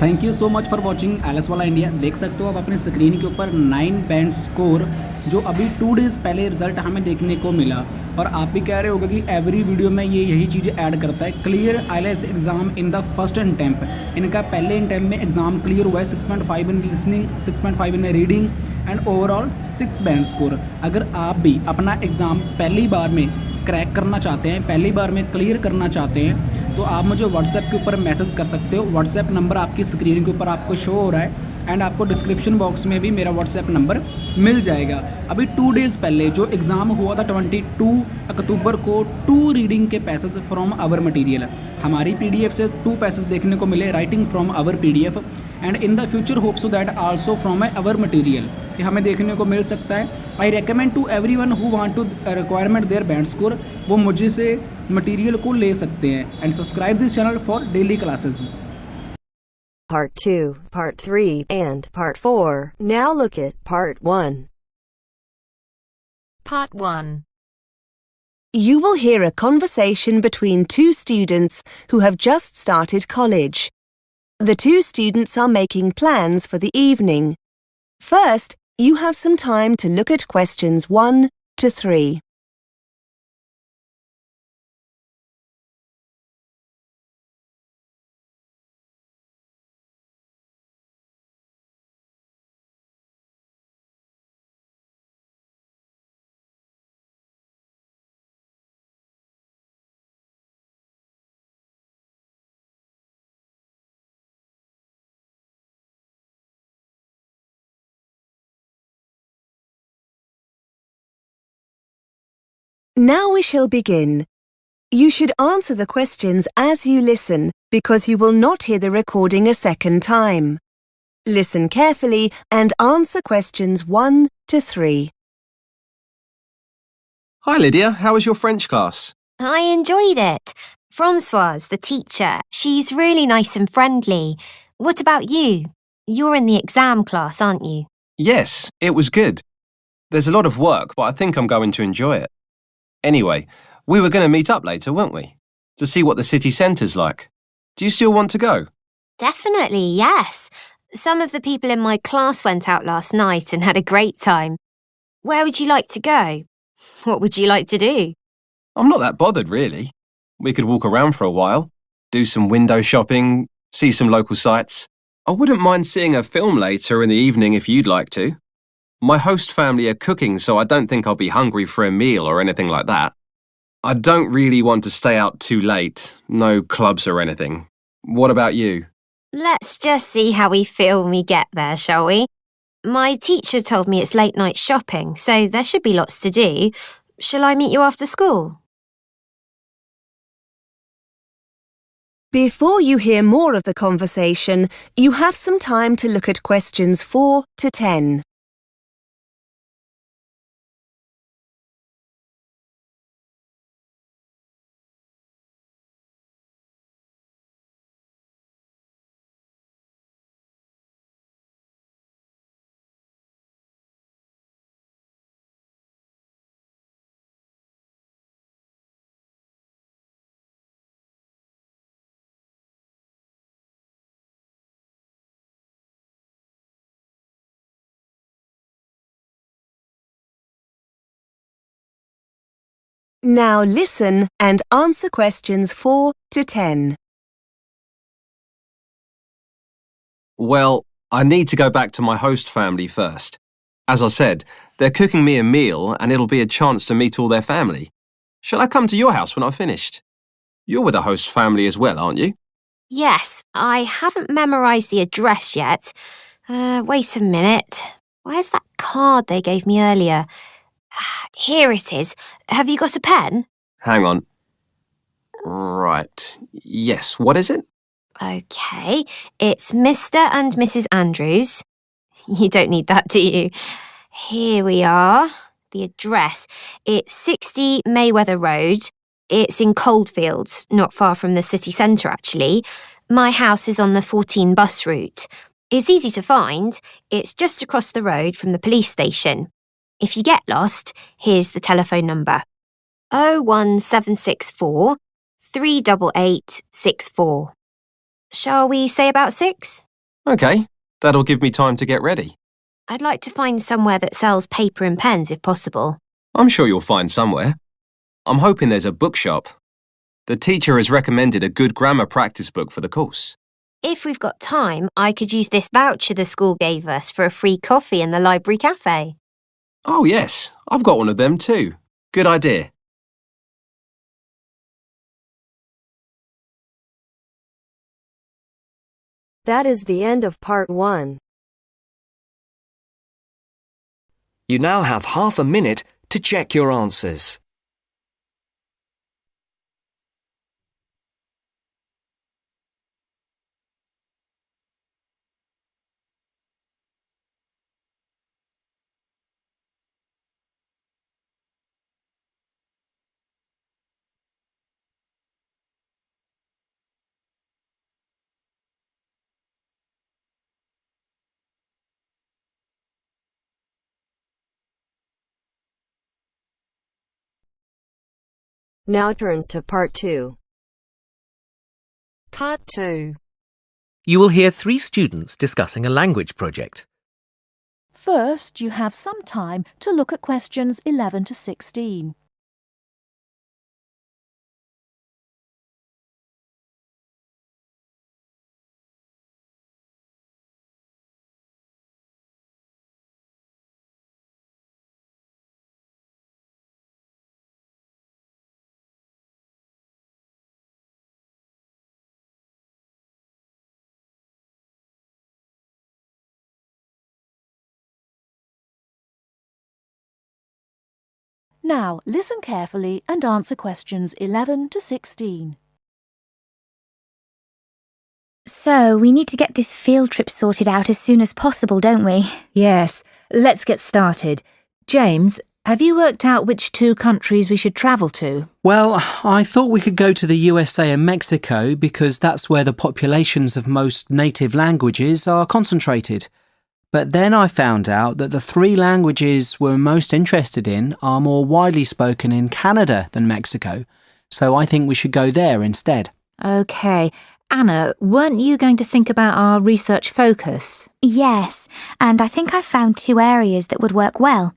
Thank you so much for watching LS वाला India. देख सकते हो आप अपने स्क्रीन के ऊपर 9 बैंड स्कोर जो अभी 2 डेज़ पहले रिजल्ट हमें देखने को मिला। और आप भी कह रहे होगे कि एवरी वीडियो में ये यही चीज़ें ऐड करता है। Clear IELTS exam in the first attempt, इनका पहले अटेम्प्ट में एग्ज़ाम क्लियर हुआ है। 6.5 in listening, 6.5 in reading and overall 6 band score. अगर आप भी अपना एग्ज़ाम पहली बार में क्रैक करना चाहते हैं, पहली बार में क्लियर करना चाहते हैं, तो आप मुझे व्हाट्सएप के ऊपर मैसेज कर सकते हो। व्हाट्सएप नंबर आपकी स्क्रीन के ऊपर आपको शो हो रहा है एंड आपको डिस्क्रिप्शन बॉक्स में भी मेरा व्हाट्सएप नंबर मिल जाएगा। अभी 2 डेज़ पहले जो एग्ज़ाम हुआ था 22 अक्टूबर को, 2 रीडिंग के पैसेज फ्रॉम आवर मटीरियल, हमारी पीडीएफ से 2 पैसेज देखने को मिले, writing from our PDF and in the future hope so that also from our material, ये हमें देखने को मिल सकता है। I recommend to everyone who want to requirement their band score, वो मुझे से मटेरियल को ले सकते हैं। And subscribe this channel for daily classes. Part 2, Part 3, and Part 4. Now look at Part 1. Part 1. You will hear a conversation between 2 students who have just started college. The 2 students are making plans for the evening. First, you have some time to look at questions 1 to 3. Now we shall begin. You should answer the questions as you listen because you will not hear the recording a second time. Listen carefully and answer questions 1 to 3. Hi Lydia, how was your French class? I enjoyed it. Francoise, the teacher, she's really nice and friendly. What about you? You're in the exam class, aren't you? Yes, it was good. There's a lot of work, but I think I'm going to enjoy it. Anyway, we were going to meet up later, weren't we? To see what the city centre's like. Do you still want to go? Definitely, yes. Some of the people in my class went out last night and had a great time. Where would you like to go? What would you like to do? I'm not that bothered, really. We could walk around for a while, do some window shopping, see some local sights. I wouldn't mind seeing a film later in the evening if you'd like to. My host family are cooking, so I don't think I'll be hungry for a meal or anything like that. I don't really want to stay out too late, no clubs or anything. What about you? Let's just see how we feel when we get there, shall we? My teacher told me it's late night shopping, so there should be lots to do. Shall I meet you after school? Before you hear more of the conversation, you have some time to look at questions 4 to 10. Now listen and answer questions 4 to 10. Well, I need to go back to my host family first. As I said, they're cooking me a meal and it'll be a chance to meet all their family. Shall I come to your house when I've finished? You're with the host family as well, aren't you? Yes, I haven't memorised the address yet. Wait a minute. Where's that card they gave me earlier? Here it is. Have you got a pen? Hang on. Right. Yes, what is it? OK, it's Mr. and Mrs. Andrews. You don't need that, do you? Here we are. The address. It's 60 Mayweather Road. It's in Coldfields, not far from the city centre, actually. My house is on the 14 bus route. It's easy to find. It's just across the road from the police station. If you get lost, here's the telephone number. 01764 38864. Shall we say about 6? OK, that'll give me time to get ready. I'd like to find somewhere that sells paper and pens if possible. I'm sure you'll find somewhere. I'm hoping there's a bookshop. The teacher has recommended a good grammar practice book for the course. If we've got time, I could use this voucher the school gave us for a free coffee in the library cafe. Oh yes, I've got one of them too. Good idea. That is the end of part 1. You now have half a minute to check your answers. Now turns to part 2. Part 2. You will hear 3 students discussing a language project. First, you have some time to look at questions 11 to 16. Now, listen carefully and answer questions 11 to 16. So, we need to get this field trip sorted out as soon as possible, don't we? Yes, let's get started. James, have you worked out which 2 countries we should travel to? Well, I thought we could go to the USA and Mexico because that's where the populations of most native languages are concentrated. But then I found out that the 3 languages we're most interested in are more widely spoken in Canada than Mexico, so I think we should go there instead. OK. Anna, weren't you going to think about our research focus? Yes, and I think I've found 2 areas that would work well.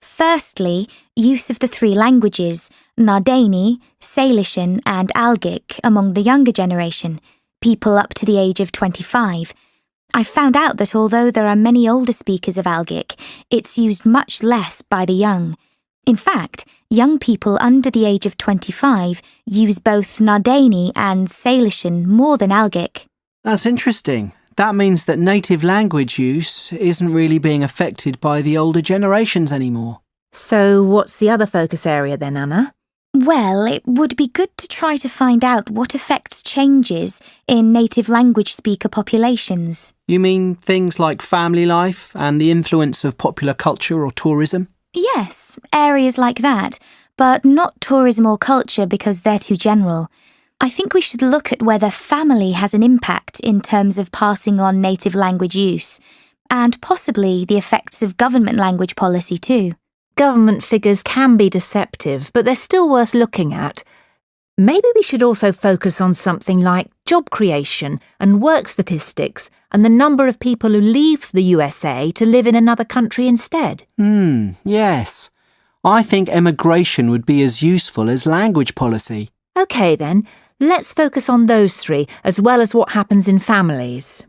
Firstly, use of the 3 languages, Nardini, Salishan and Algic among the younger generation, people up to the age of 25. I found out that although there are many older speakers of Algic, it's used much less by the young. In fact, young people under the age of 25 use both Nardini and Salishan more than Algic. That's interesting. That means that native language use isn't really being affected by the older generations anymore. So what's the other focus area then, Anna? Well, it would be good to try to find out what affects changes in native language speaker populations. You mean things like family life and the influence of popular culture or tourism? Yes, areas like that, but not tourism or culture because they're too general. I think we should look at whether family has an impact in terms of passing on native language use, and possibly the effects of government language policy too. Government figures can be deceptive, but they're still worth looking at. Maybe we should also focus on something like job creation and work statistics and the number of people who leave the USA to live in another country instead. Yes. I think emigration would be as useful as language policy. OK then, let's focus on those 3 as well as what happens in families.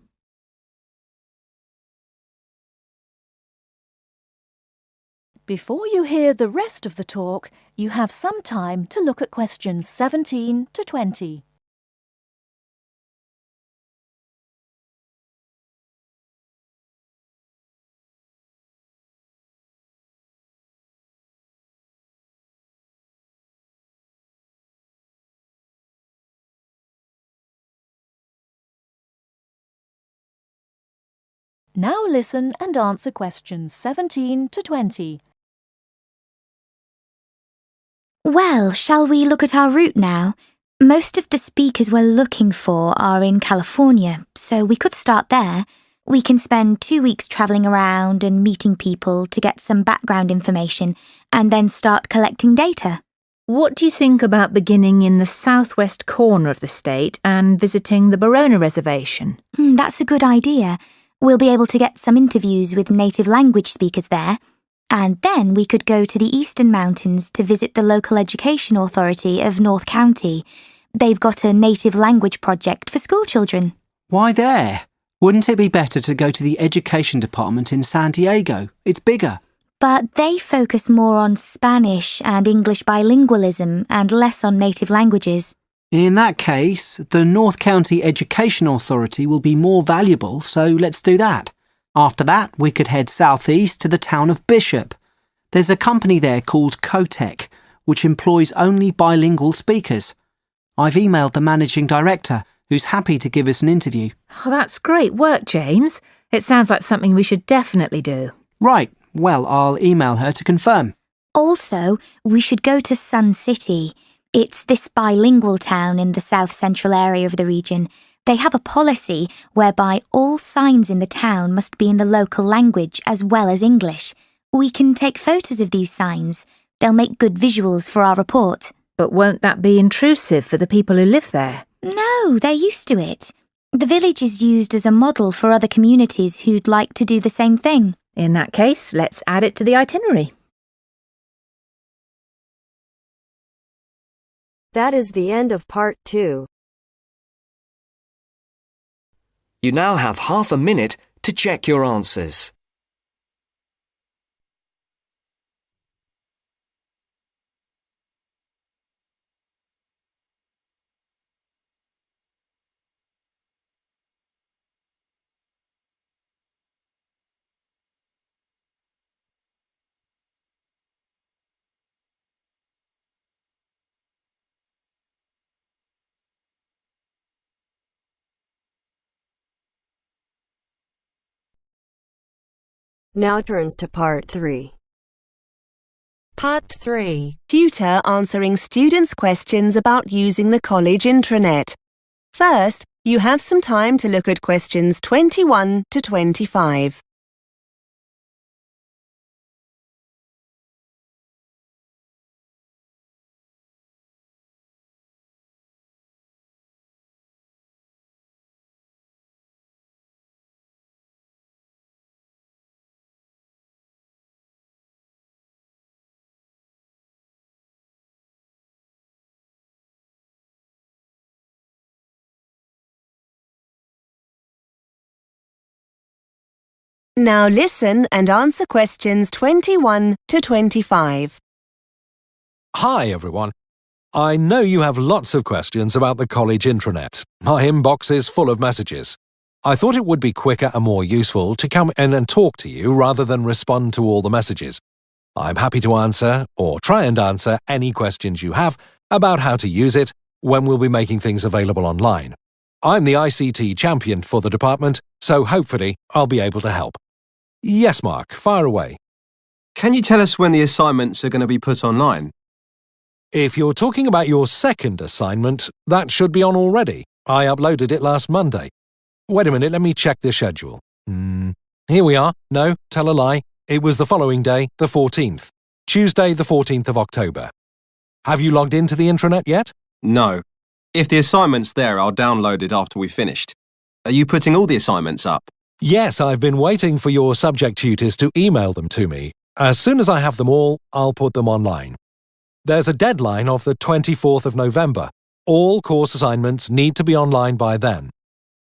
Before you hear the rest of the talk, you have some time to look at questions 17 to 20. Now listen and answer questions 17 to 20. Well, shall we look at our route now? Most of the speakers we're looking for are in California, so we could start there. We can spend 2 weeks travelling around and meeting people to get some background information, and then start collecting data. What do you think about beginning in the southwest corner of the state and visiting the Barona Reservation? That's a good idea. We'll be able to get some interviews with native language speakers there. And then we could go to the Eastern Mountains to visit the local education authority of North County. They've got a native language project for school children. Why there? Wouldn't it be better to go to the education department in San Diego? It's bigger. But they focus more on Spanish and English bilingualism and less on native languages. In that case, the North County Education Authority will be more valuable, so let's do that. After that, we could head southeast to the town of Bishop. There's a company there called Cotec, which employs only bilingual speakers. I've emailed the managing director, who's happy to give us an interview. Oh, that's great work, James. It sounds like something we should definitely do. Right. Well, I'll email her to confirm. Also, we should go to Sun City. It's this bilingual town in the south-central area of the region. They have a policy whereby all signs in the town must be in the local language as well as English. We can take photos of these signs. They'll make good visuals for our report. But won't that be intrusive for the people who live there? No, they're used to it. The village is used as a model for other communities who'd like to do the same thing. In that case, let's add it to the itinerary. That is the end of part 2. You now have half a minute to check your answers. Now turns to part 3. Part 3. Tutor answering students' questions about using the college intranet. First, you have some time to look at questions 21 to 25. Now listen and answer questions 21 to 25. Hi everyone. I know you have lots of questions about the college intranet. My inbox is full of messages. I thought it would be quicker and more useful to come in and talk to you rather than respond to all the messages. I'm happy to answer, or try and answer, any questions you have about how to use it when we'll be making things available online. I'm the ICT champion for the department, so hopefully I'll be able to help. Yes, Mark, fire away. Can you tell us when the assignments are going to be put online? If you're talking about your second assignment, that should be on already. I uploaded it last Monday. Wait a minute, let me check the schedule. Here we are. No, tell a lie. It was the following day, the 14th. Tuesday, the 14th of October. Have you logged into the intranet yet? No. If the assignment's there, I'll download it after we've finished. Are you putting all the assignments up? Yes, I've been waiting for your subject tutors to email them to me. As soon as I have them all, I'll put them online. There's a deadline of the 24th of November. All course assignments need to be online by then.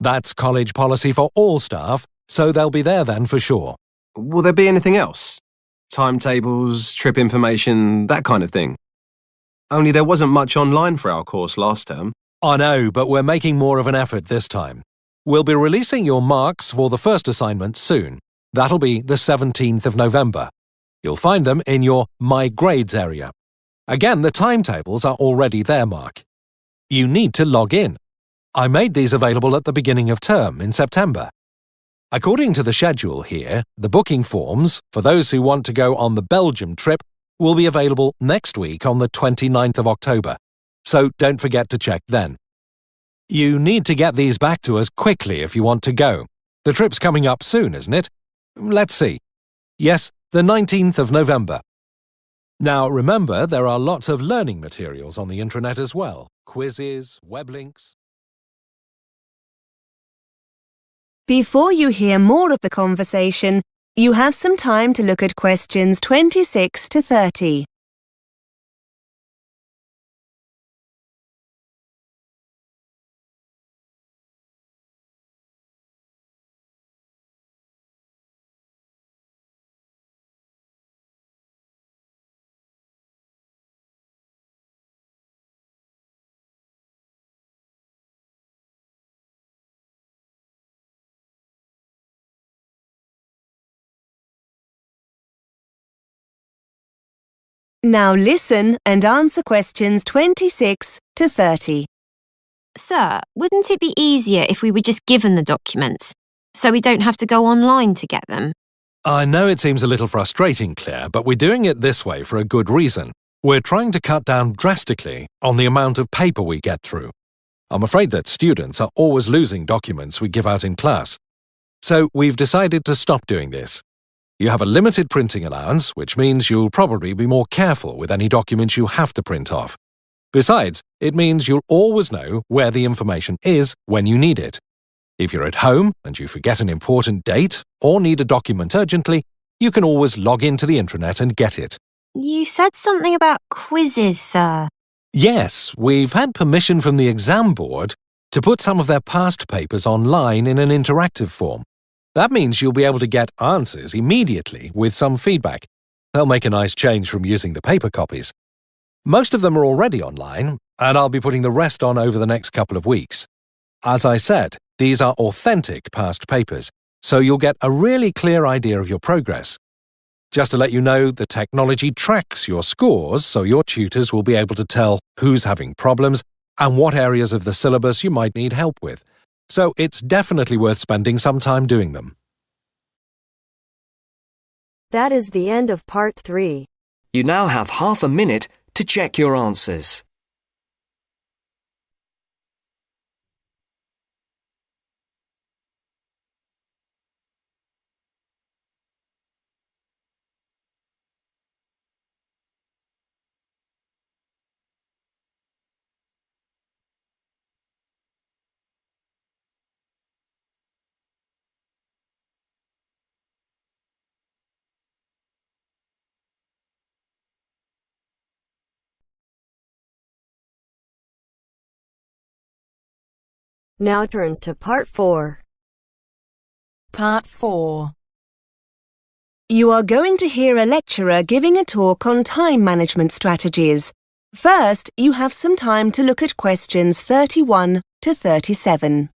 That's college policy for all staff, so they'll be there then for sure. Will there be anything else? Timetables, trip information, that kind of thing? Only there wasn't much online for our course last term. I know, but we're making more of an effort this time. We'll be releasing your marks for the first assignment soon. That'll be the 17th of November. You'll find them in your My Grades area. Again, the timetables are already there, Mark. You need to log in. I made these available at the beginning of term in September. According to the schedule here, the booking forms, for those who want to go on the Belgium trip, will be available next week on the 29th of October. So don't forget to check then. You need to get these back to us quickly if you want to go. The trip's coming up soon, isn't it? Let's see. Yes, the 19th of November. Now remember, there are lots of learning materials on the intranet as well. Quizzes, web links. Before you hear more of the conversation, you have some time to look at questions 26 to 30. Now listen and answer questions 26 to 30. Sir, wouldn't it be easier if we were just given the documents, so we don't have to go online to get them? I know it seems a little frustrating, Claire, but we're doing it this way for a good reason. We're trying to cut down drastically on the amount of paper we get through. I'm afraid that students are always losing documents we give out in class. So we've decided to stop doing this. You have a limited printing allowance, which means you'll probably be more careful with any documents you have to print off. Besides, it means you'll always know where the information is when you need it. If you're at home and you forget an important date or need a document urgently, you can always log into the intranet and get it. You said something about quizzes, sir. Yes, we've had permission from the exam board to put some of their past papers online in an interactive form. That means you'll be able to get answers immediately with some feedback. They'll make a nice change from using the paper copies. Most of them are already online, and I'll be putting the rest on over the next couple of weeks. As I said, these are authentic past papers, so you'll get a really clear idea of your progress. Just to let you know, the technology tracks your scores, so your tutors will be able to tell who's having problems and what areas of the syllabus you might need help with. So it's definitely worth spending some time doing them. That is the end of part 3. You now have half a minute to check your answers. Now turns to part 4. Part 4. You are going to hear a lecturer giving a talk on time management strategies. First, you have some time to look at questions 31 to 37.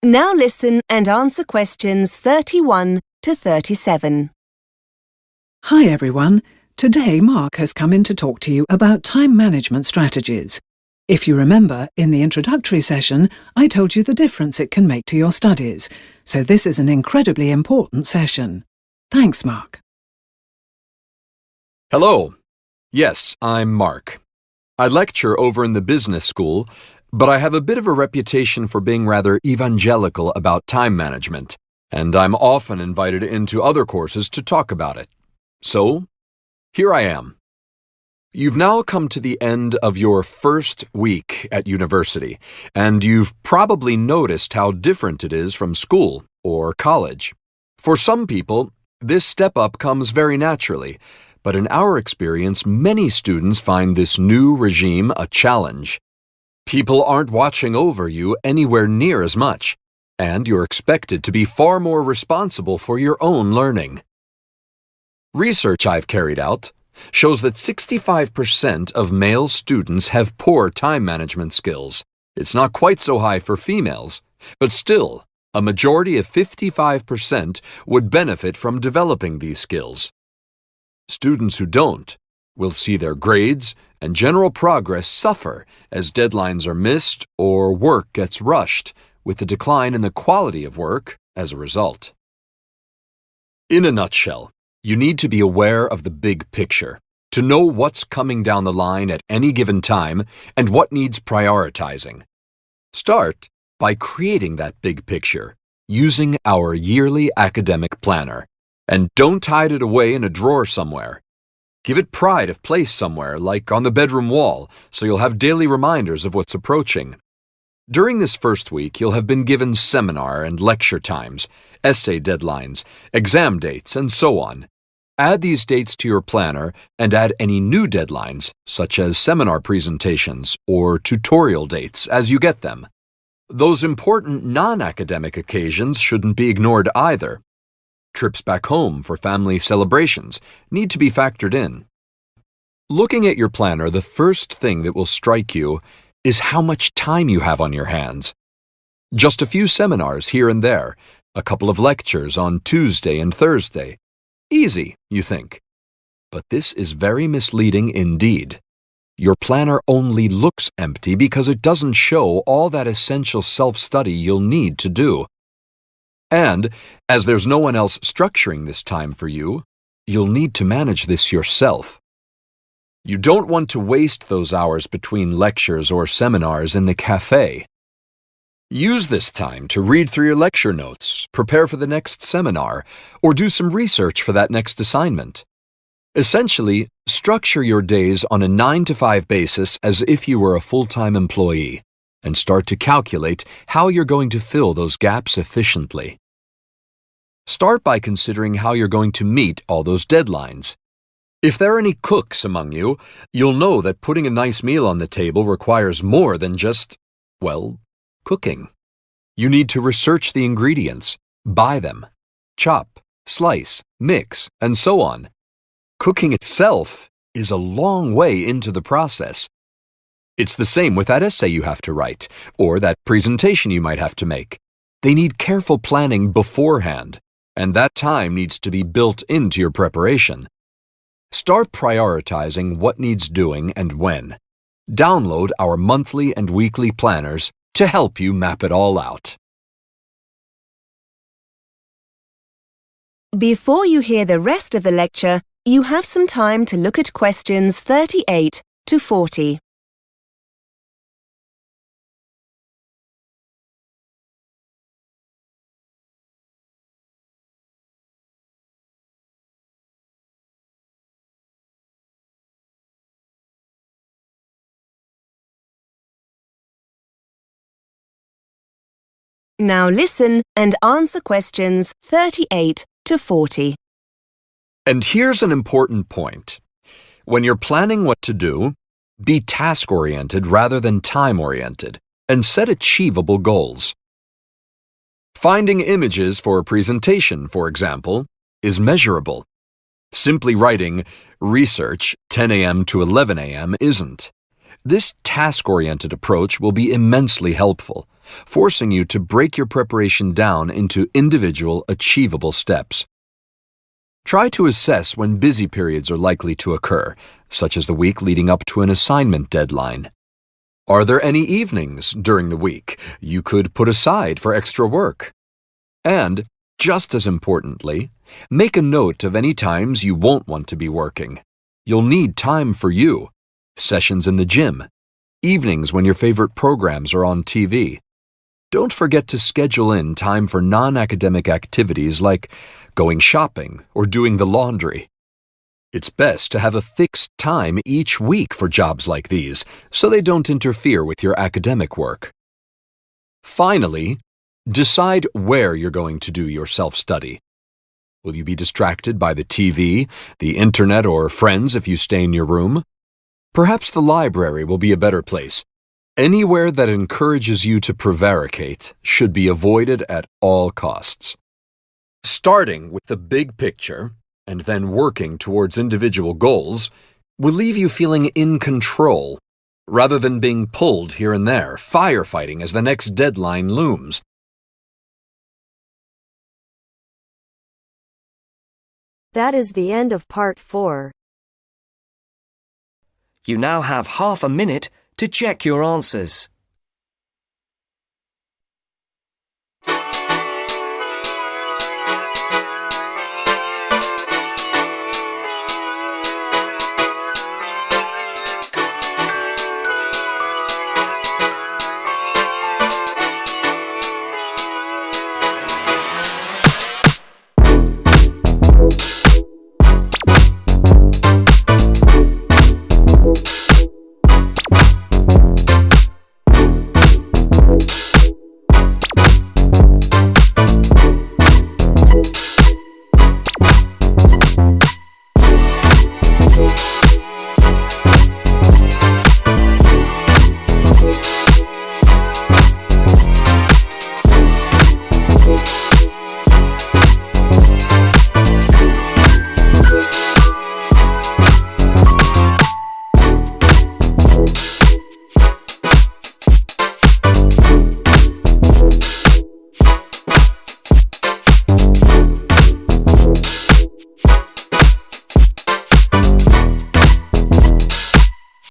Now listen and answer questions 31 to 37. Hi everyone. Today Mark has come in to talk to you about time management strategies. If you remember, in the introductory session, I told you the difference it can make to your studies, so this is an incredibly important session. Thanks, Mark. Hello. Yes, I'm Mark. I lecture over in the business school, but I have a bit of a reputation for being rather evangelical about time management, and I'm often invited into other courses to talk about it. So, here I am. You've now come to the end of your first week at university, and you've probably noticed how different it is from school or college. For some people, this step up comes very naturally, but in our experience, many students find this new regime a challenge. People aren't watching over you anywhere near as much, and you're expected to be far more responsible for your own learning. Research I've carried out shows that 65% of male students have poor time management skills. It's not quite so high for females, but still, a majority of 55% would benefit from developing these skills. Students who don't will see their grades and general progress suffer as deadlines are missed or work gets rushed, with a decline in the quality of work as a result. In a nutshell, you need to be aware of the big picture, to know what's coming down the line at any given time and what needs prioritizing. Start by creating that big picture using our yearly academic planner. And don't hide it away in a drawer somewhere. Give it pride of place somewhere, like on the bedroom wall, so you'll have daily reminders of what's approaching. During this first week, you'll have been given seminar and lecture times, essay deadlines, exam dates, and so on. Add these dates to your planner and add any new deadlines, such as seminar presentations or tutorial dates, as you get them. Those important non-academic occasions shouldn't be ignored either. Trips back home for family celebrations need to be factored in. Looking at your planner, the first thing that will strike you is how much time you have on your hands. Just a few seminars here and there, a couple of lectures on Tuesday and Thursday. Easy, you think. But this is very misleading indeed. Your planner only looks empty because it doesn't show all that essential self-study you'll need to do. And, as there's no one else structuring this time for you, you'll need to manage this yourself. You don't want to waste those hours between lectures or seminars in the cafe. Use this time to read through your lecture notes, prepare for the next seminar, or do some research for that next assignment. Essentially, structure your days on a 9-to-5 basis as if you were a full-time employee, and start to calculate how you're going to fill those gaps efficiently. Start by considering how you're going to meet all those deadlines. If there are any cooks among you, you'll know that putting a nice meal on the table requires more than just, well, cooking. You need to research the ingredients, buy them, chop, slice, mix, and so on. Cooking itself is a long way into the process. It's the same with that essay you have to write, or that presentation you might have to make. They need careful planning beforehand, and that time needs to be built into your preparation. Start prioritizing what needs doing and when. Download our monthly and weekly planners to help you map it all out. Before you hear the rest of the lecture, you have some time to look at questions 38 to 40. Now listen and answer questions 38 to 40. And here's an important point. When you're planning what to do, be task-oriented rather than time-oriented, and set achievable goals. Finding images for a presentation, for example, is measurable. Simply writing research 10 a.m. to 11 a.m. isn't. This task-oriented approach will be immensely helpful, forcing you to break your preparation down into individual, achievable steps. Try to assess when busy periods are likely to occur, such as the week leading up to an assignment deadline. Are there any evenings during the week you could put aside for extra work? And, just as importantly, make a note of any times you won't want to be working. You'll need time for you. Sessions in the gym, evenings when your favorite programs are on TV. Don't forget to schedule in time for non-academic activities like going shopping or doing the laundry. It's best to have a fixed time each week for jobs like these, so they don't interfere with your academic work. Finally, decide where you're going to do your self-study. Will you be distracted by the TV, the internet, or friends if you stay in your room? Perhaps the library will be a better place. Anywhere that encourages you to prevaricate should be avoided at all costs. Starting with the big picture and then working towards individual goals will leave you feeling in control rather than being pulled here and there, firefighting as the next deadline looms. That is the end of part 4. You now have half a minute to check your answers.